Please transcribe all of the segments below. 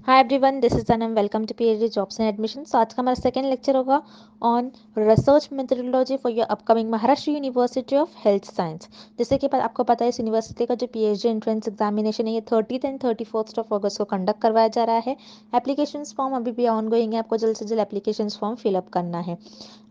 Hi everyone, this is Anam. Welcome to PhD jobs and admission. आज का हमारा second lecture होगा on research methodology for your upcoming Maharashtra university of health science. जैसे कि आपको पता है, इस यूनिवर्सिटी का जो पीएचडी एंट्रेंस एग्जामिनेशन है ये 30 एंड 31 ऑफ अगस्त को कंडक्ट करवाया जा रहा है। एप्लीकेशन फॉर्म अभी भी ऑन गोइंग है, आपको जल्द से जल्द एप्लीकेशन फॉर्म फिलअप करना है।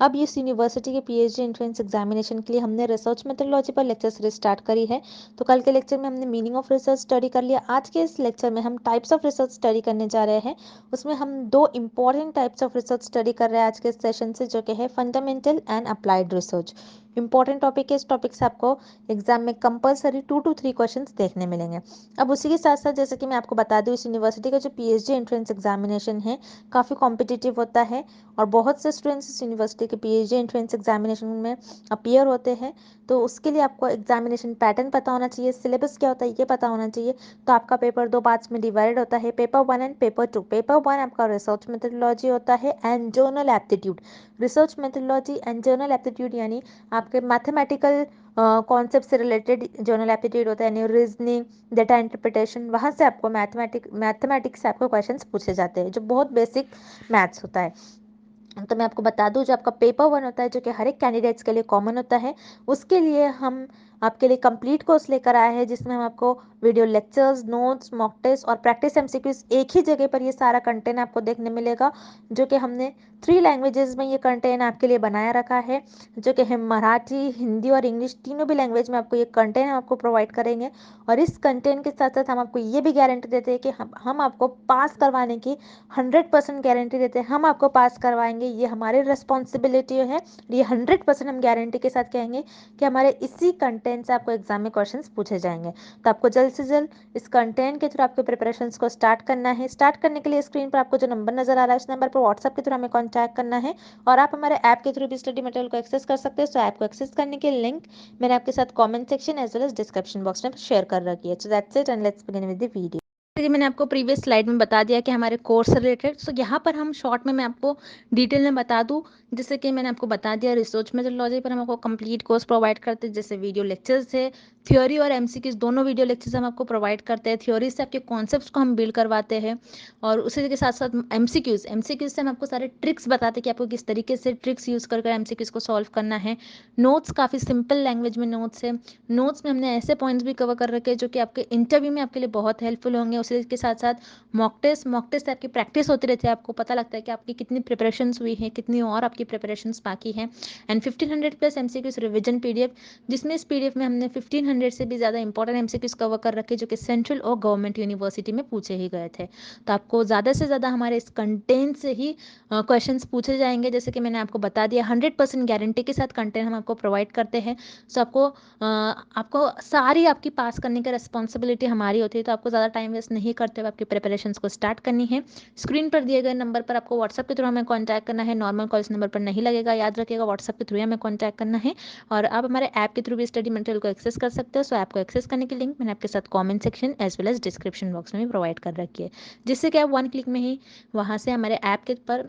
अब इस यूनिवर्सिटी के पीएचडी एंट्रेंस एग्जामिनेशन के लिए हमने रिसर्च मेथोडोलॉजी पर लेक्चर सीरीज स्टार्ट करी है। तो कल के लेक्चर में हमने मीनिंग ऑफ रिसर्च स्टडी कर लिया। आज के इस लेक्चर में हम टाइप्स ऑफ रिसर्च स्टडी करने जा रहे हैं। उसमें हम दो important types of research study कर रहे हैं आज के सेशन से, जो कि है fundamental and applied research. Important topic है, इस टॉपिक से आपको एग्जाम में कंपलसरी 2 to 3 क्वेश्चंस देखने मिलेंगे। अब उसी के साथ साथ जैसे कि मैं आपको बता दूं, इस यूनिवर्सिटी का जो पीएचडी एंट्रेंस एग्जामिनेशन है काफ़ी कॉम्पिटिटिव होता है और बहुत से स्टूडेंट्स इस यूनिवर्सिटी के पीएचडी एंट्रेंस एग्जामिनेशन में अपीयर होते हैं। तो उसके लिए आपको एग्जामिनेशन पैटर्न पता होना चाहिए, सिलेबस क्या होता है ये पता होना चाहिए। तो आपका पेपर दो पार्ट्स में डिवाइडेड होता है, पेपर 1 एंड पेपर 2। पेपर 1 आपका रिसर्च मेथोडोलॉजी होता है and journal aptitude. Research methodology and journal aptitude यानी आपके मैथमेटिकल कॉन्सेप्ट से रिलेटेड जर्नल एप्टीट्यूड होता है, यानी रीजनिंग, डेटा इंटरप्रिटेशन। वहाँ से आपको मैथमेटिक्स से आपको क्वेश्चंस पूछे जाते हैं, जो बहुत बेसिक मैथ्स होता है। तो मैं आपको बता दूं, जो आपका पेपर 1 होता है, जो कि हर एक कैंडिडेट्स के लिए कॉमन होता है, उसके लिए हम आपके लिए कंप्लीट कोर्स लेकर आए हैं, जिसमें हम आपको video lectures, notes, mock test और प्रैक्टिस एमसीक्यूज एक ही जगह पर ये सारा कंटेंट आपको देखने मिलेगा। जो कि हमने 3 लैंग्वेजेस में ये कंटेंट आपके लिए बनाया रखा है, जो कि है मराठी, हिंदी और इंग्लिश। तीनों भी लैंग्वेज में आपको ये कंटेंट हम आपको प्रोवाइड करेंगे। और इस कंटेंट के साथ साथ हम आपको ये भी गारंटी देते हैं कि हम आपको पास करवाने की 100% गारंटी देते हैं। हम आपको पास करवाएंगे, ये हमारी रिस्पॉन्सिबिलिटी है। ये 100% हम गारंटी के साथ कहेंगे कि हमारे इसी कंटेंट से आपको एग्जाम में क्वेश्चंस पूछे जाएंगे। तो आपको जल्द से जल्द इस कंटेंट के थ्रू आपके प्रिपरेशंस को स्टार्ट करना है। स्टार्ट करने के लिए स्क्रीन पर आपको जो नंबर नजर आ रहा है, उस नंबर पर व्हाट्सएप के थ्रू हमें कॉन्टैक्ट करना है। और आप हमारे ऐप के थ्रू भी स्टडी मटेरियल को एक्सेस कर सकते हैं। तो ऐप को एक्सेस करने के लिंक मैंने आपके साथ comment section as well as description box में शेयर कर रखी है। So that's it and let's begin with the video. जैसे मैंने आपको प्रीवियस स्लाइड में बता दिया कि हमारे कोर्स से रिलेटेड, सो यहाँ पर हम शॉर्ट में मैं आपको डिटेल में बता दूँ। जैसे कि मैंने आपको बता दिया, रिसर्च मेथोडोलॉजी पर हम आपको कंप्लीट कोर्स प्रोवाइड करते हैं, जैसे वीडियो लेक्चर्स है, थ्योरी और एमसीक्यूज दोनों वीडियो लेक्चर्स हम आपको प्रोवाइड करते हैं। थ्योरी से आपके कॉन्सेप्ट्स को हम बिल्ड करवाते हैं और उसी के साथ साथ एमसीक्यूज से हम आपको सारे ट्रिक्स बताते हैं कि आपको किस तरीके से ट्रिक्स यूज़ कर एमसीक्यूज को सॉल्व करना है। नोट्स काफ़ी सिंपल लैंग्वेज में नोट्स है। नोट्स में हमने ऐसे पॉइंट्स भी कवर कर रखे हैं जो कि आपके इंटरव्यू में आपके लिए बहुत हेल्पफुल होंगे। उसी के साथ साथ मॉक टेस्ट से आपकी प्रैक्टिस होती रहती है, आपको पता लगता है कि आपकी कितनी प्रिपरेशंस हुई है, कितनी और आपकी प्रिपरेशंस बाकी हैं। And 1500 plus MCQs revision PDF, जिसमें इस पीडीएफ में हमने 1500 से भी ज़्यादा इंपॉर्टेंट एमसीक्यूज कवर कर रखे जो कि सेंट्रल और गवर्नमेंट यूनिवर्सिटी में पूछे ही गए थे। तो आपको ज़्यादा से ज़्यादा हमारे इस कंटेंट से ही क्वेश्चंस पूछे जाएंगे। जैसे कि मैंने आपको बता दिया, 100% गारंटी के साथ कंटेंट हम आपको प्रोवाइड करते हैं। सो आपको सारी आपकी पास करने की रिस्पॉन्सिबिलिटी हमारी होती है। तो आपको ज़्यादा टाइम वेस्ट नहीं करते हुए आपकी प्रिपरेशंस को स्टार्ट करनी है। स्क्रीन पर दिए गए नंबर पर आपको व्हाट्सएप के थ्रू हमें कॉन्टैक्ट करना है। नॉर्मल कॉल इस नंबर पर नहीं लगेगा, याद रखिएगा, व्हाट्सएप के थ्रू हमें कॉन्टैक्ट करना है। और आप हमारे ऐप के थ्रू भी स्टडी मटेरियल को एक्सेस कर सकते हो। सो ऐप को एक्सेस करने की लिंक मैंने आपके साथ comment section as well as description box में भी प्रोवाइड कर रखी है, जिससे कि आप 1 क्लिक में ही वहाँ से हमारे ऐप के पर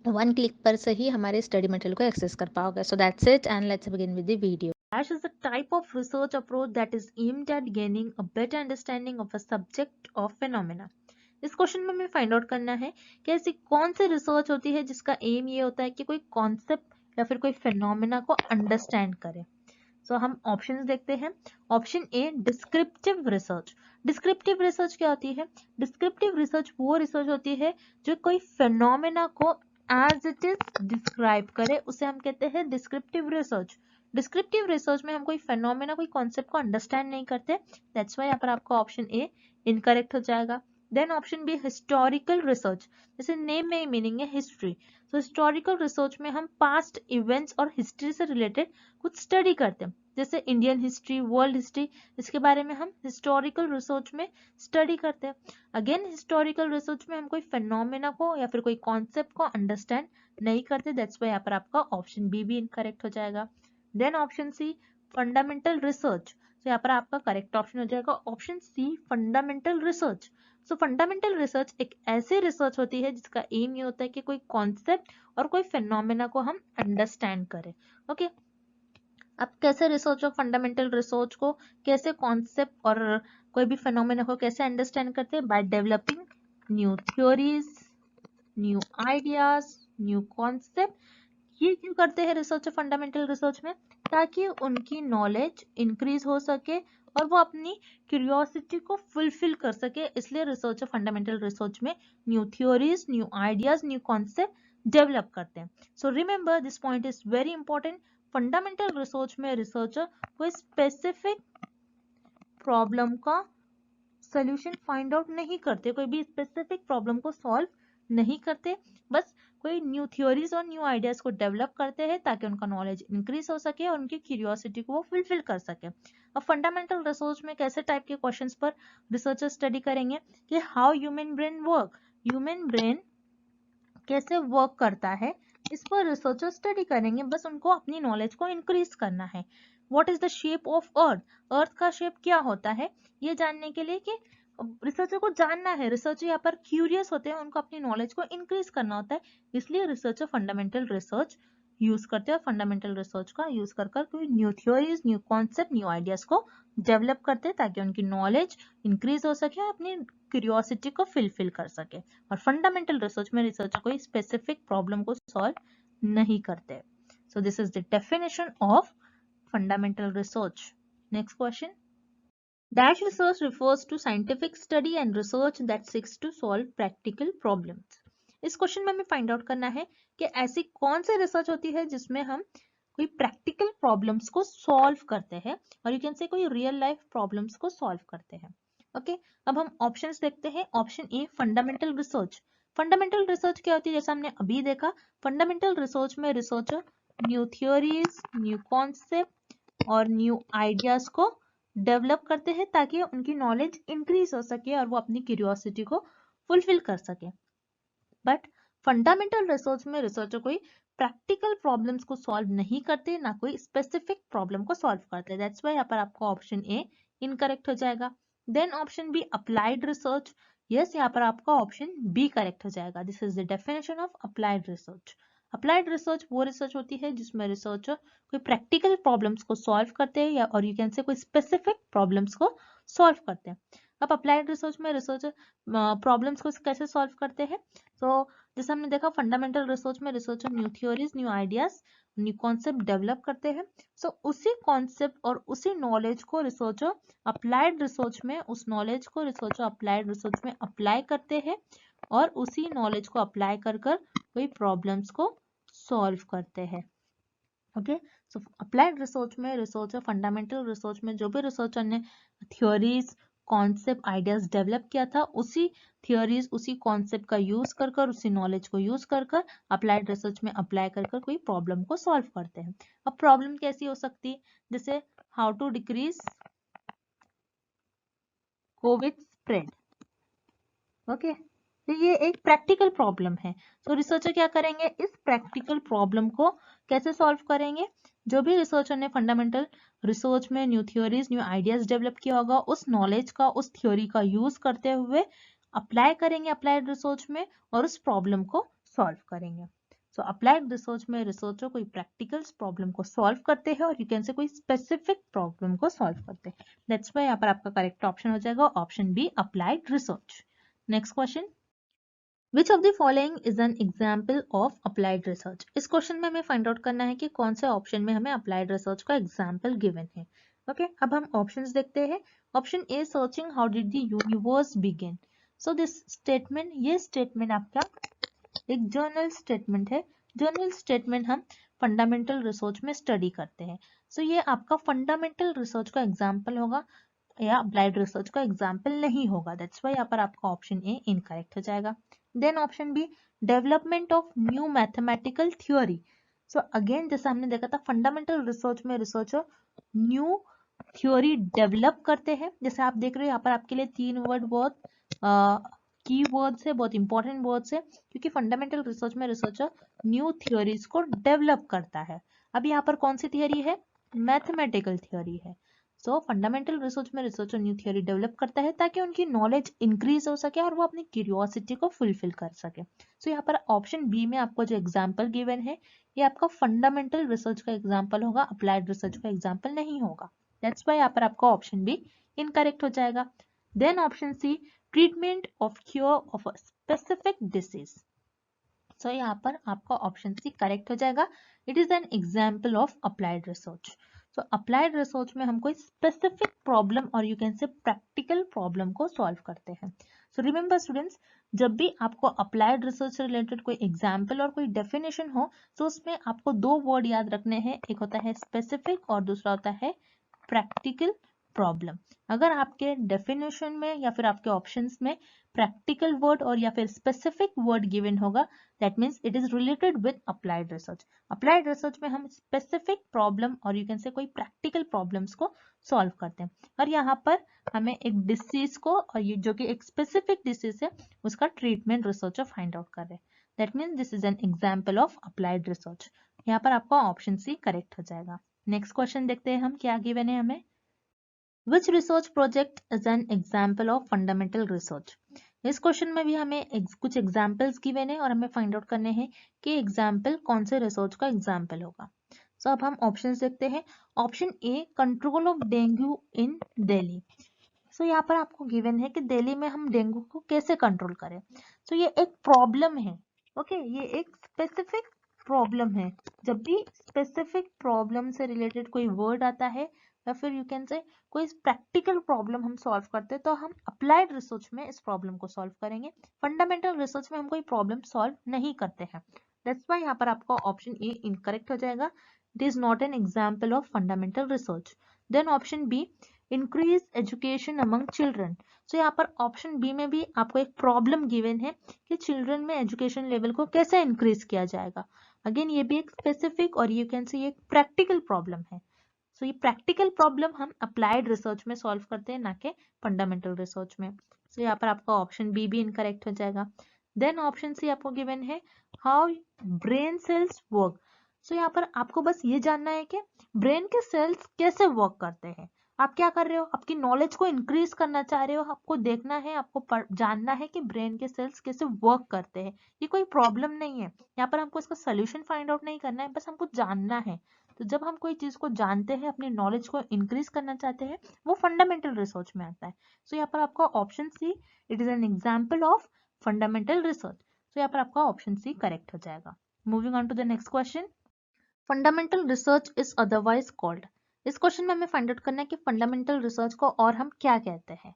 1 क्लिक पर से ही हमारे स्टडी मटेरियल को एक्सेस कर पाओगे। सो that's it and let's begin with the video. Dash is a type of research approach that is aimed at gaining a better understanding of a subject or phenomena. इस question में हमें find out करना है कि ऐसी कौन सी research होती है जिसका एम ये होता है कि कोई कॉन्सेप्ट या फिर कोई फिनोमेना को अंडरस्टैंड करे। सो हम ऑप्शंस देखते हैं। ऑप्शन ए, डिस्क्रिप्टिव रिसर्च। डिस्क्रिप्टिव रिसर्च क्या होती है? डिस्क्रिप्टिव रिसर्च वो रिसर्च होती है जो कोई फिनोमेना को एज इट इज डिस्क्राइब करे, उसे हम कहते हैं डिस्क्रिप्टिव रिसर्च। डिस्क्रिप्टिव रिसर्च में हम कोई फेनोमेना, कोई कॉन्सेप्ट को अंडरस्टैंड नहीं करते, दैट्स वाई यहाँ पर आपका ऑप्शन ए इनकरेक्ट हो जाएगा। Then option B, historical research. जैसे नेम में ही मीनिंग है हिस्ट्री, तो हिस्टोरिकल रिसर्च में हम पास्ट इवेंट्स और हिस्ट्री से रिलेटेड कुछ स्टडी करते हैं, जैसे इंडियन हिस्ट्री, वर्ल्ड हिस्ट्री, इसके बारे में हम हिस्टोरिकल रिसर्च में स्टडी करते हैं। अगेन हिस्टोरिकल रिसर्च में हम कोई फेनोमेना को या फिर कोई कॉन्सेप्ट को अंडरस्टैंड नहीं करते, दैट्स वाई यहाँ पर आपका ऑप्शन बी भी इनकरेक्ट हो जाएगा। Then option C, fundamental research, तो यहाँ पर आपका करेक्ट ऑप्शन हो जाएगा option C, fundamental research. So fundamental research एक ऐसी रिसर्च होती है जिसका एम ये होता है कि कोई कॉन्सेप्ट और कोई फिनोमेना को हम अंडरस्टैंड करें। ओके, अब कैसे रिसर्च ऑफ फंडामेंटल रिसर्च को, कैसे कॉन्सेप्ट और कोई भी फिनोमेना को कैसे अंडरस्टैंड करते हैं? By developing new theories, new ideas, new concept. ये क्यों करते हैं रिसर्च, फंडामेंटल रिसर्च में? ताकि उनकी नॉलेज इंक्रीज हो सके और वो अपनी क्यूरियोसिटी को फुलफिल कर सके, इसलिए रिसर्च, फंडामेंटल रिसर्च में new theories, new ideas, new concept develop करते हैं। So remember this point is very important. Fundamental research में रिसर्चर कोई स्पेसिफिक प्रॉब्लम का सोल्यूशन फाइंड आउट नहीं करते, कोई भी स्पेसिफिक प्रॉब्लम को सॉल्व नहीं करते, बस कोई न्यू थ्योरीज और न्यू आइडियाज को डेवलप करते हैं ताकि उनका नॉलेज इंक्रीज हो सके और उनकी क्यूरियोसिटी को वो फुलफिल कर सके। अब फंडामेंटल रिसर्च में कैसे टाइप के क्वेश्चंस पर रिसर्चर स्टडी करेंगे कि how human brain work, human brain कैसे वर्क करता है, इस पर रिसर्चर स्टडी करेंगे, बस उनको अपनी नॉलेज को इंक्रीज करना है। What is the shape of earth, earth का शेप क्या होता है, ये जानने के लिए कि रिसर्चर को जानना है, रिसर्चर यहाँ पर क्यूरियस होते हैं, उनको अपनी नॉलेज को इंक्रीज करना होता है, इसलिए रिसर्चर फंडामेंटल रिसर्च यूज करते हैं और फंडामेंटल रिसर्च का यूज कर कोई new theories, new concept, new ideas को डेवलप करते हैं ताकि उनकी नॉलेज इंक्रीज हो सके और अपनी क्यूरियोसिटी को फिलफिल कर सके। और फंडामेंटल रिसर्च में रिसर्चर कोई स्पेसिफिक प्रॉब्लम को सॉल्व नहीं करते। So this is the definition of fundamental research. Next question, Dash research refers to scientific study and research that seeks to solve practical problems. इस question में हमें find out करना है कि ऐसी कौन सी रिसर्च होती है जिसमें हम कोई प्रैक्टिकल प्रॉब्लम्स को सॉल्व करते हैं, और यू कैन से कोई रियल लाइफ प्रॉब्लम्स को सॉल्व करते हैं। ओके, अब हम ऑप्शंस देखते हैं। ऑप्शन ए, फंडामेंटल रिसर्च। फंडामेंटल रिसर्च क्या होती है, जैसा हमने अभी देखा, फंडामेंटल रिसर्च में researcher new theories, new concept और न्यू आइडियाज को डेवलप करते हैं ताकि उनकी नॉलेज इंक्रीज हो सके और वो अपनी क्यूरियोसिटी को फुलफिल कर सके। बट फंडामेंटल रिसर्च में रिसर्चर कोई प्रैक्टिकल प्रॉब्लम्स को सॉल्व नहीं करते, ना कोई स्पेसिफिक प्रॉब्लम को सॉल्व करते। दैट्स व्हाई यहाँ पर आपका ऑप्शन ए इनकरेक्ट हो जाएगा। Then option B, applied research. Yes, यहाँ पर आपका ऑप्शन बी करेक्ट हो जाएगा। This is the definition of applied research. Applied research वो रिसर्च होती है जिसमें रिसर्चर कोई प्रैक्टिकल प्रॉब्लम्स को सॉल्व करते हैं या और यू कैन से कोई स्पेसिफिक प्रॉब्लम्स को सॉल्व करते हैं। अब अप्लाइड रिसर्च में रिसर्चर प्रॉब्लम्स को कैसे सॉल्व करते हैं, तो जैसे हमने देखा फंडामेंटल रिसर्च में researcher new theories, new ideas, new concept develop करते हैं। सो उसी कॉन्सेप्ट और उसी नॉलेज को रिसर्चर अप्लाइड रिसर्च में, उस नॉलेज को रिसर्चर अप्लाइड रिसर्च में अप्लाई करते हैं और उसी नॉलेज को अप्लाई कर कोई प्रॉब्लम्स को सॉल्व करते हैं। ओके, सो अप्लाइड रिसर्च में रिसर्चर, फंडामेंटल रिसर्च में जो भी रिसर्चर ने थ्योरीज, कॉन्सेप्ट, आइडियाज डेवलप किया था, उसी थ्योरीज, उसी कॉन्सेप्ट का यूज कर उसी नॉलेज को यूज कर अप्लाइड रिसर्च में अप्लाई कर कोई प्रॉब्लम को सॉल्व करते हैं। अब प्रॉब्लम कैसी हो सकती है, जैसे how to decrease COVID spread. Okay, तो ये एक प्रैक्टिकल प्रॉब्लम है। तो रिसर्चर क्या करेंगे, इस प्रैक्टिकल प्रॉब्लम को कैसे सॉल्व करेंगे, जो भी रिसर्चर ने फंडामेंटल रिसर्च में new theories, new ideas develop किया होगा, उस नॉलेज का, उस थ्योरी का यूज करते हुए अप्लाई करेंगे अप्लाइड रिसर्च में और उस प्रॉब्लम को सॉल्व करेंगे। सो अप्लाइड रिसर्च में रिसर्चर कोई प्रैक्टिकल प्रॉब्लम को सॉल्व करते हैं और यू कैन से कोई स्पेसिफिक प्रॉब्लम को सॉल्व करते हैं। दैट्स व्हाई यहाँ पर आपका करेक्ट ऑप्शन हो जाएगा option B, applied research. Next question, which of the following is an example of applied research. इस क्वेश्चन में हमें फाइंड आउट करना है कि कौन से ऑप्शन में हमें अप्लाइड रिसर्च का एग्जाम्पल गिवन है। ओके, अब हम ऑप्शंस देखते हैं। Option A, searching how did the universe begin. So this statement, ये स्टेटमेंट आपका एक जर्नल स्टेटमेंट है। जर्नल स्टेटमेंट हम फंडामेंटल रिसर्च में स्टडी करते हैं। सो ये आपका फंडामेंटल रिसर्च का एग्जाम्पल होगा या अप्लाइड रिसर्च का एग्जाम्पल नहीं होगा। दैट्स व्हाई यहाँ पर आपका ऑप्शन ए इनकरेक्ट हो जाएगा। Then option B, development of new mathematical theory. So again जैसा हमने देखा था फंडामेंटल रिसर्च में रिसर्चर न्यू थ्योरी डेवलप करते हैं। जैसे आप देख रहे हो यहाँ पर आपके लिए 3 वर्ड बहुत की वर्ड्स है, बहुत इंपॉर्टेंट वर्ड्स है, क्योंकि फंडामेंटल रिसर्च में रिसर्चर न्यू थ्योरीज को डेवलप करता है। अब यहाँ पर कौन सी थियोरी है, मैथमेटिकल थ्योरी है। सो फंडामेंटल रिसर्च में रिसर्चर न्यू थ्योरी डेवलप करता है ताकि उनकी नॉलेज इंक्रीज हो सके और वो अपनी क्यूरियोसिटी को फुलफिल कर सके। सो यहाँ पर ऑप्शन बी में आपको जो एग्जाम्पल गिवन है ये आपका फंडामेंटल रिसर्च का एग्जाम्पल होगा, अप्लाइड रिसर्च का एग्जाम्पल नहीं होगा। दैट्स वाई यहाँ पर आपका ऑप्शन बी इनकरेक्ट हो जाएगा। Then option C, treatment of cure of a specific disease. So यहाँ पर आपका ऑप्शन सी करेक्ट हो जाएगा। It is an example of applied research. So applied research में हम कोई स्पेसिफिक प्रॉब्लम और you can say practical problem को सॉल्व करते हैं। सो रिमेंबर स्टूडेंट्स, जब भी आपको अप्लाइड रिसर्च से रिलेटेड कोई एग्जाम्पल और कोई डेफिनेशन हो तो उसमें आपको दो वर्ड याद रखने हैं, एक होता है स्पेसिफिक और दूसरा होता है प्रैक्टिकल प्रॉब्लम। अगर आपके डेफिनेशन में या फिर आपके ऑप्शंस में प्रैक्टिकल वर्ड और या फिर स्पेसिफिक वर्ड गिवन होगा, that means it is related with applied research. Applied research में हम स्पेसिफिक प्रॉब्लम और यू कैन से कोई प्रैक्टिकल प्रॉब्लम्स को सॉल्व करते हैं, और यहाँ पर हमें एक डिसीज को, और ये जो कि एक स्पेसिफिक डिसीज है, उसका ट्रीटमेंट रिसर्च फाइंड आउट कर रहे हैं। That means this is an example of applied research. यहाँ पर आपका ऑप्शन सी करेक्ट हो जाएगा। नेक्स्ट क्वेश्चन देखते हैं हम क्या गिवन है हमें। Which research project is an example of fundamental research? इस क्वेश्चन में भी हमें कुछ एग्जाम्पल्स गिवन है और हमें फाइंड आउट करने हैं कि एग्जाम्पल कौन से रिसर्च का एग्जाम्पल होगा। सो अब हम ऑप्शंस देखते हैं। Option A, control of dengue in Delhi. So यहाँ पर आपको गिवन है कि दिल्ली में हम डेंगू को कैसे कंट्रोल करें। सो ये एक प्रॉब्लम है, ओके, ये एक स्पेसिफिक प्रॉब्लम है। जब भी स्पेसिफिक प्रॉब्लम से रिलेटेड कोई वर्ड आता है या फिर यू कैन से कोई प्रैक्टिकल प्रॉब्लम हम सॉल्व करते हैं, तो हम अप्लाइड रिसर्च में इस प्रॉब्लम को सॉल्व करेंगे। फंडामेंटल रिसर्च में हम कोई प्रॉब्लम सॉल्व नहीं करते हैं। दैट्स व्हाई यहाँ पर आपका ऑप्शन ए इनकरेक्ट हो जाएगा। It is not an example of fundamental research. Then option B, increase education among children. So यहाँ पर ऑप्शन बी में भी आपको एक प्रॉब्लम गिवन है कि चिल्ड्रन में एजुकेशन लेवल को कैसे इंक्रीज किया जाएगा। अगेन ये भी एक स्पेसिफिक और यू कैन से ये एक प्रैक्टिकल प्रॉब्लम है। सो ये प्रैक्टिकल प्रॉब्लम हम अप्लाइड रिसर्च में सॉल्व करते हैं, ना कि फंडामेंटल रिसर्च में। सो यहाँ पर आपका ऑप्शन बी भी इनकरेक्ट हो जाएगा। देन ऑप्शन सी आपको गिवन है, हाउ ब्रेन सेल्स वर्क। सो यहाँ पर आपको बस ये जानना है कि ब्रेन के सेल्स कैसे वर्क करते हैं। आप क्या कर रहे हो, आपकी नॉलेज को इंक्रीज करना चाह रहे हो, आपको देखना है, आपको जानना है कि ब्रेन के सेल्स कैसे वर्क करते हैं। ये कोई प्रॉब्लम नहीं है, यहाँ पर हमको इसका सोल्यूशन फाइंड आउट नहीं करना है, बस हमको जानना है। तो जब हम कोई चीज को जानते हैं, अपनी नॉलेज को इंक्रीज करना चाहते हैं, वो फंडामेंटल रिसर्च में आता है। सो यहाँ पर आपका option C, it is an example of fundamental research. So यहाँ पर आपका ऑप्शन सी करेक्ट हो जाएगा। Moving on to the next question, fundamental research is otherwise called. इस क्वेश्चन में हमें फाइंड आउट करना है कि फंडामेंटल रिसर्च को और हम क्या कहते हैं।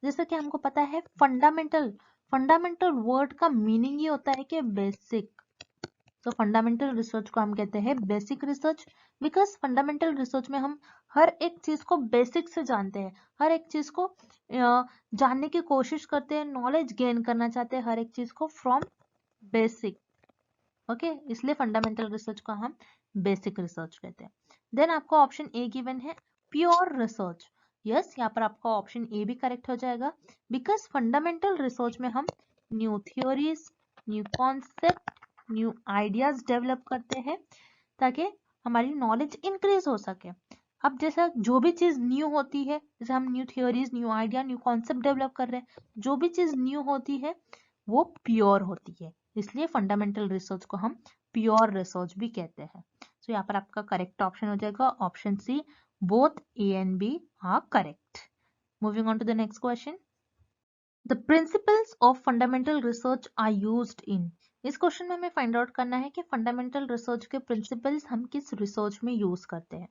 जैसे कि हमको पता है फंडामेंटल, फंडामेंटल वर्ड का मीनिंग ये होता है कि बेसिक। तो फंडामेंटल रिसर्च को हम कहते हैं basic research, because fundamental research में हम हर एक चीज को बेसिक से जानते हैं, हर एक चीज को जानने की कोशिश करते हैं, नॉलेज गेन करना चाहते हैं हर एक चीज को फ्रॉम बेसिक, ओके, इसलिए फंडामेंटल रिसर्च को हम बेसिक रिसर्च कहते हैं। देन आपको ऑप्शन ए गिवन है, प्योर रिसर्च। यस, यहाँ पर आपका ऑप्शन ए भी करेक्ट हो जाएगा, बिकॉज फंडामेंटल रिसर्च में हम new theories, new concept, new ideas develop करते हैं ताकि हमारी नॉलेज इंक्रीज हो सके। अब जैसा जो भी चीज न्यू होती है, जैसे हम new theories, new idea, new concept develop कर रहे हैं, जो भी चीज न्यू होती है वो प्योर होती है, इसलिए फंडामेंटल रिसर्च को हम प्योर रिसर्च भी कहते हैं। सो यहाँ पर आपका करेक्ट ऑप्शन हो जाएगा option C, both A and B are correct. Moving on to the next question, the principles of fundamental research are used in. इस क्वेश्चन में हमें फाइंड आउट करना है कि फंडामेंटल रिसर्च के प्रिंसिपल्स हम किस रिसर्च में यूज करते हैं।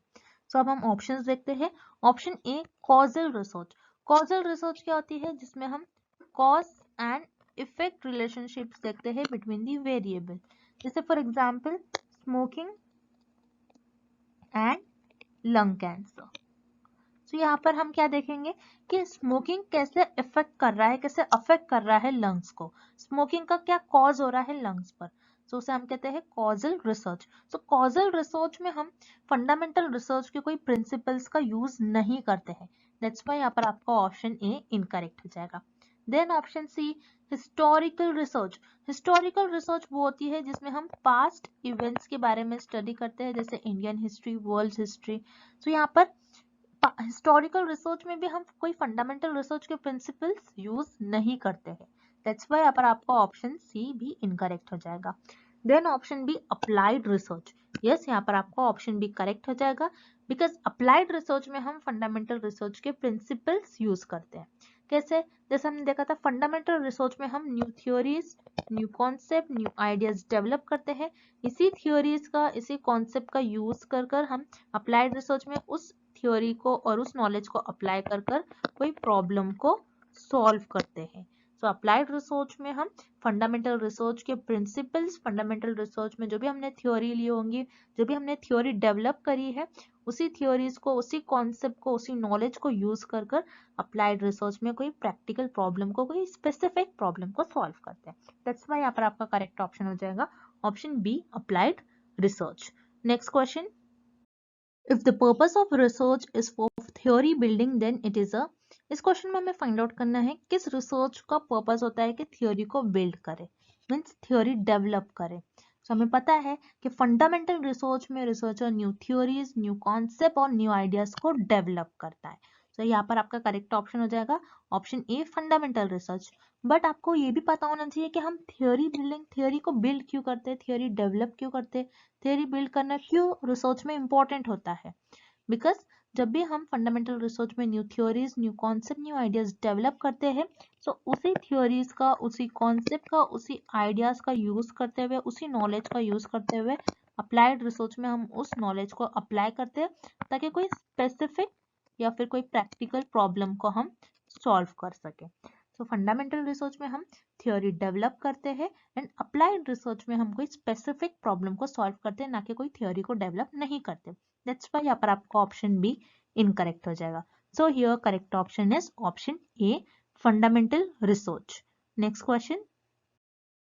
सो अब हम ऑप्शंस देखते हैं। ऑप्शन ए, कॉजल रिसर्च। कॉजल रिसर्च क्या होती है, जिसमें हम कॉज एंड इफेक्ट रिलेशनशिप्स देखते हैं बिटवीन दी वेरिएबल, जैसे for example smoking and lung cancer. तो यहाँ पर हम क्या देखेंगे कि स्मोकिंग कैसे इफेक्ट कर रहा है, कैसे अफेक्ट कर रहा है लंग्स को, स्मोकिंग का क्या कॉज हो रहा है लंग्स पर। तो उसे हम कहते हैं कॉजल रिसर्च। तो कॉजल रिसर्च में हम फंडामेंटल रिसर्च के कोई प्रिंसिपल्स का यूज नहीं करते हैं, दैट्स व्हाई यहाँ पर आपका ऑप्शन ए इनकरेक्ट हो जाएगा। Then option C, historical research. Historical research वो होती है जिसमें हम पास्ट इवेंट्स के बारे में स्टडी करते हैं, जैसे इंडियन हिस्ट्री, वर्ल्ड हिस्ट्री। तो यहाँ पर हिस्टोरिकल रिसर्च में भी हम कोई फंडामेंटल रिसर्च के प्रिंसिपल्स यूज नहीं करते हैं, दैट्स व्हाई यहाँ पर आपका ऑप्शन सी भी इनकरेक्ट हो जाएगा। Then option B, applied research. Yes, यहाँ पर आपका ऑप्शन बी करेक्ट हो जाएगा, बिकॉज अप्लाइड रिसर्च में हम फंडामेंटल रिसर्च के प्रिंसिपल्स यूज करते हैं। कैसे? जैसे हमने देखा था फंडामेंटल रिसर्च में हम new theories, new concept, new ideas develop करते हैं। इसी थ्योरीज का, इसी कॉन्सेप्ट का यूज कर कर हम अप्लाइड रिसर्च में उस थ्योरी को और उस नॉलेज को अप्लाई कर कर कोई प्रॉब्लम को सॉल्व करते हैं। सो अप्लाइड रिसर्च में हम फंडामेंटल रिसर्च के प्रिंसिपल्स, फंडामेंटल रिसर्च में जो भी हमने थ्योरी ली होंगी, जो भी हमने थ्योरी डेवलप करी है, उसी थ्योरीज को, उसी कॉन्सेप्ट को, उसी नॉलेज को यूज कर कर अप्लाइड रिसर्च में कोई प्रैक्टिकल प्रॉब्लम को, कोई स्पेसिफिक प्रॉब्लम को सॉल्व करते हैं। दैट्स व्हाई यहाँ पर आपका करेक्ट ऑप्शन हो जाएगा option B, applied research. Next question, if the purpose of research is for theory building then it is a. इस क्वेश्चन में हमें फाइंड आउट करना है किस रिसर्च का पर्पस होता है कि थ्योरी को बिल्ड करे, मीन्स थ्योरी डेवलप करे। तो हमें पता है कि फंडामेंटल रिसर्च में researcher new theories, new concept और न्यू आइडियाज को डेवलप करता है। तो यहाँ पर आपका करेक्ट ऑप्शन हो जाएगा option A, fundamental research. But आपको ये भी पता होना चाहिए कि हम थ्योरी बिल्डिंग, थ्योरी को बिल्ड क्यों करते हैं, थ्योरी डेवलप क्यों करते हैं, थ्योरी बिल्ड करना क्यों रिसर्च में इंपॉर्टेंट होता है। बिकॉज जब भी हम फंडामेंटल रिसर्च में new theories, new concept, new ideas develop करते हैं, तो उसी थ्योरीज का, उसी कॉन्सेप्ट का, उसी आइडियाज का यूज करते हुए, उसी नॉलेज का यूज करते हुए अप्लाइड रिसर्च में हम उस नॉलेज को अप्लाई करते हैं ताकि कोई स्पेसिफिक या फिर कोई प्रैक्टिकल प्रॉब्लम को हम सॉल्व कर सके। तो फंडामेंटल रिसर्च में हम थ्योरी डेवलप करते हैं एंड अप्लाइड रिसर्च में हम कोई स्पेसिफिक प्रॉब्लम को सॉल्व करते हैं, ना कि कोई थ्योरी को डेवलप नहीं करते। दैट्स व्हाई यहाँ पर आपका ऑप्शन बी इनकरेक्ट हो जाएगा। So here correct option is option A, fundamental research. Next question,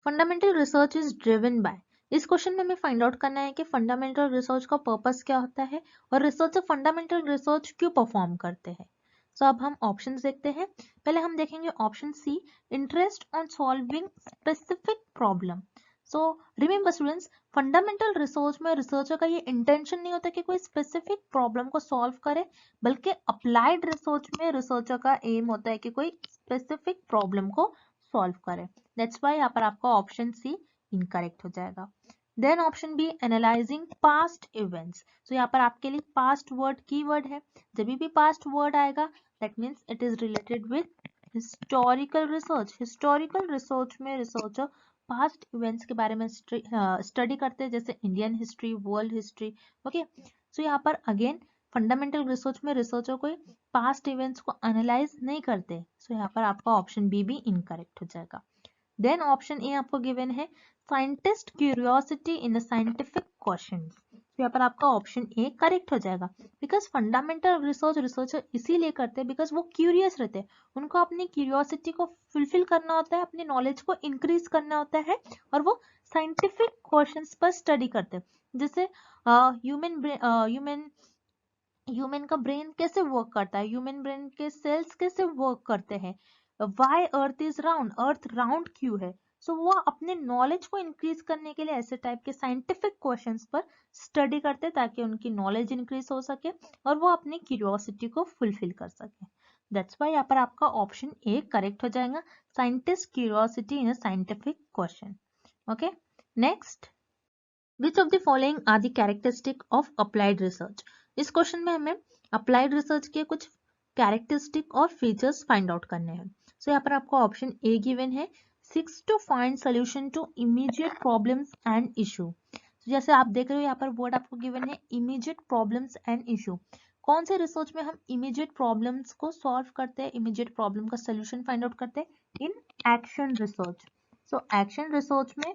fundamental research is driven by. इस क्वेश्चन में हमें फाइंड आउट करना है कि फंडामेंटल रिसर्च का पर्पस क्या होता है और रिसर्चर फंडामेंटल रिसर्च क्यों परफॉर्म करते हैं। सो अब हम ऑप्शंस देखते हैं। पहले हम देखेंगे option C, interest on solving specific problem. So remember students, fundamental research में रिसर्चर का ये इंटेंशन नहीं होता कि कोई स्पेसिफिक प्रॉब्लम को सॉल्व करे, बल्कि अप्लाइड रिसर्च में रिसर्चर का एम होता है कि कोई स्पेसिफिक प्रॉब्लम को सॉल्व करे। दैट्स व्हाई यहाँ पर आपका ऑप्शन सी इनकरेक्ट हो जाएगा। Then option B, analysing past events. तो यहाँ पर आपके लिए पास्ट वर्ड कीवर्ड है। जब भी पास्ट वर्ड आएगा that means it is related with historical research. Historical research में रिसर्चर पास्ट इवेंट्स के बारे में स्टडी करते हैं, जैसे Indian history, world history. Okay, so यहाँ पर अगेन फंडामेंटल रिसर्च में रिसर्चर कोई पास्ट इवेंट्स को एनालाइज नहीं करते। सो यहाँ पर आपका ऑप्शन बी भी इनकरेक्ट हो जाएगा। देन ऑप्शन ए आपको गिवन है scientist curiosity in scientific question. तो यहाँ पर आपका ऑप्शन ए करेक्ट हो जाएगा। बिकॉज फंडामेंटल रिसर्च रिसर्चर इसीलिए करते हैं बिकॉज वो क्यूरियस रहते हैं, उनको अपनी क्यूरियोसिटी को फुलफिल करना होता है, अपनी नॉलेज को इंक्रीज करना होता है, और वो साइंटिफिक क्वेश्चंस पर स्टडी करते हैं। जैसे ह्यूमन का ब्रेन कैसे वर्क करता है, ह्यूमन ब्रेन के सेल्स कैसे वर्क करते हैं, why earth is round, earth round क्यों है। सो वो अपने नॉलेज को इंक्रीज करने के लिए ऐसे टाइप के साइंटिफिक क्वेश्चंस पर स्टडी करते हैं ताकि उनकी नॉलेज इंक्रीज हो सके और वो अपनी क्यूरियोसिटी को फुलफिल कर सके। दैट्स व्हाई यहाँ पर आपका ऑप्शन ए करेक्ट हो जाएगा, scientist curiosity in a scientific question. Okay, next, which of the following are the characteristic of applied research. इस क्वेश्चन में हमें अप्लाइड रिसर्च के कुछ कैरेक्टरिस्टिक और फीचर्स फाइंड आउट करने हैं। सो यहाँ पर आपको ऑप्शन ए गिवन है, seeks to find solution to immediate problems and issue. जैसे आप देख रहे हो यहाँ पर वर्ड आपको गिवन है इमीडिएट प्रॉब्लम्स एंड इशू। कौन से रिसर्च में हम इमीडिएट प्रॉब्लम्स को सॉल्व करते हैं, इमीडिएट प्रॉब्लम का सोल्यूशन फाइंड आउट करते हैं? In action research. So action research में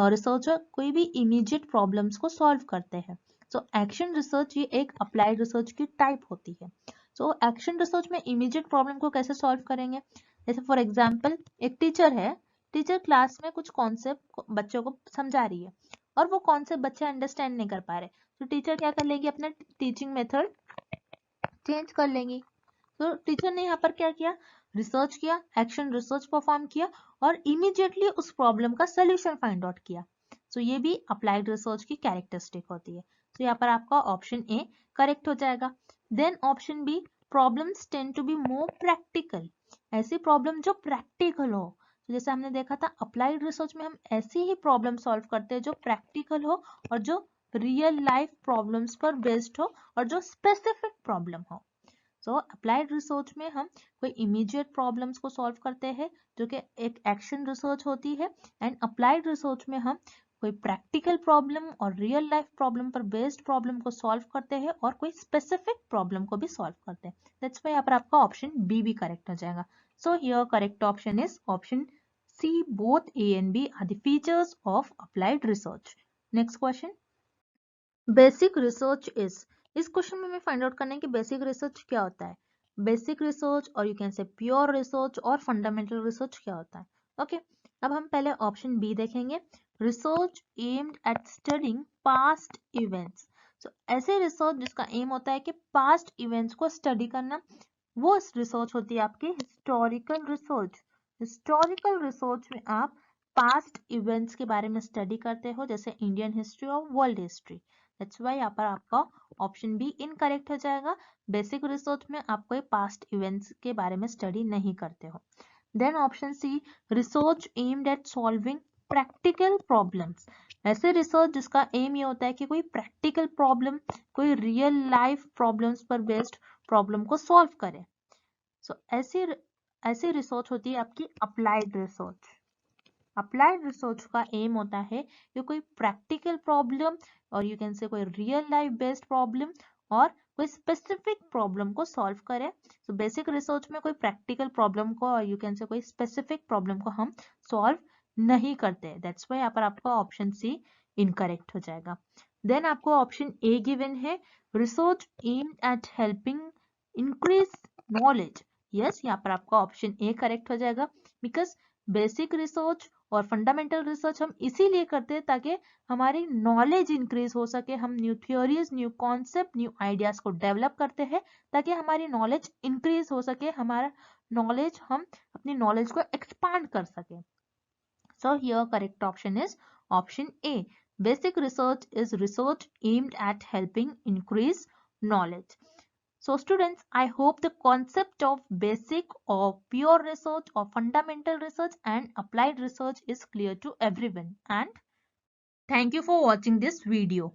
रिसर्चर कोई भी इमीडिएट प्रॉब्लम्स को सॉल्व करते हैं। सो एक्शन रिसर्च ये एक अप्लाइड रिसर्च की टाइप होती है। सो एक्शन रिसर्च में इमीडिएट प्रॉब्लम को कैसे सॉल्व करेंगे? जैसे फॉर एग्जांपल एक टीचर है, टीचर क्लास में कुछ कॉन्सेप्ट बच्चों को समझा रही है और वो कॉन्सेप्ट बच्चे अंडरस्टैंड नहीं कर पा रहे, तो टीचर क्या कर लेगी, अपना टीचिंग मेथड चेंज कर लेंगी। तो टीचर ने यहाँ पर क्या किया, रिसर्च किया, एक्शन रिसर्च परफॉर्म किया और इमीडिएटली उस प्रॉब्लम का सोल्यूशन फाइंड आउट किया। सो ये भी अप्लाइड रिसर्च की कैरेक्टरिस्टिक होती है। तो यहाँ पर आपका ऑप्शन ए करेक्ट हो जाएगा। Then option B, problems tend to be more practical. ऐसी प्रॉब्लम जो प्रैक्टिकल हो। तो जैसे हमने देखा था अप्लाइड रिसर्च में हम ऐसी ही प्रॉब्लम सॉल्व करते हैं जो प्रैक्टिकल हो और जो रियल लाइफ प्रॉब्लम्स पर बेस्ड हो और जो स्पेसिफिक प्रॉब्लम हो। सो अप्लाइड रिसर्च में हम कोई इमीडिएट प्रॉब्लम्स को सॉल्व करते हैं जो कि एक एक्शन रिसर्च होती है, एंड अप्लाइड रिसर्च में हम कोई प्रैक्टिकल प्रॉब्लम और रियल लाइफ प्रॉब्लम पर बेस्ड प्रॉब्लम को सॉल्व करते हैं और कोई स्पेसिफिक प्रॉब्लम को भी सॉल्व करते हैं। दैट्स व्हाई यहाँ पर आपका ऑप्शन बी भी करेक्ट हो जाएगा। So here correct option is option C, both A and B are the features of applied research. Next question, basic research is. इस क्वेश्चन में हमें फाइंड आउट करना है कि बेसिक रिसर्च क्या होता है। बेसिक रिसर्च और you can say pure research और फंडामेंटल रिसर्च क्या होता है। ओके, अब हम पहले ऑप्शन बी देखेंगे, research aimed at studying past events. So ऐसे रिसर्च जिसका एम होता है कि पास्ट इवेंट्स को स्टडी करना, वो रिसर्च होती है आपकी हिस्टोरिकल रिसर्च। हिस्टोरिकल रिसर्च में आप पास्ट इवेंट्स के बारे में स्टडी करते हो, जैसे इंडियन हिस्ट्री और वर्ल्ड हिस्ट्री। दैट्स व्हाई यहाँ पर आपका ऑप्शन बी इनकरेक्ट हो जाएगा। बेसिक रिसर्च में आप कोई पास्ट इवेंट्स के बारे में स्टडी नहीं करते हो। Then option C, research aimed at solving practical problems. ऐसे रिसर्च जिसका एम ये होता है कि कोई प्रैक्टिकल प्रॉब्लम, कोई रियल लाइफ प्रॉब्लम्स पर बेस्ड प्रॉब्लम को सॉल्व करे। सो ऐसी रिसर्च होती है आपकी अप्लाइड रिसर्च। अप्लाइड रिसर्च का एम होता है कि कोई प्रैक्टिकल प्रॉब्लम और यू कैन से कोई रियल लाइफ बेस्ड प्रॉब्लम और कोई स्पेसिफिक प्रॉब्लम को सॉल्व करे। सो बेसिक रिसर्च में कोई प्रैक्टिकल प्रॉब्लम को और यू कैन से कोई स्पेसिफिक प्रॉब्लम को हम सॉल्व नहीं करते। दैट्स व्हाई यहाँ पर आपका ऑप्शन सी इनकरेक्ट हो जाएगा। देन आपको ऑप्शन ए गिवन है, research aimed eight helping increase knowledge. Yes, यहाँ पर आपका ऑप्शन ए करेक्ट हो जाएगा, बिकॉज बेसिक रिसर्च और फंडामेंटल रिसर्च हम इसीलिए करते हैं ताकि हमारी नॉलेज इंक्रीज हो सके, हम new theories, new concept, new ideas को डेवलप करते हैं ताकि हमारी नॉलेज इंक्रीज हो सके, हमारा नॉलेज, हम अपनी नॉलेज को एक्सपांड कर सके। सो here correct option is option A, basic research is research aimed at helping increase knowledge. So students, I hope the concept of basic or pure research or fundamental research and applied research is clear to everyone, and thank you for watching this video.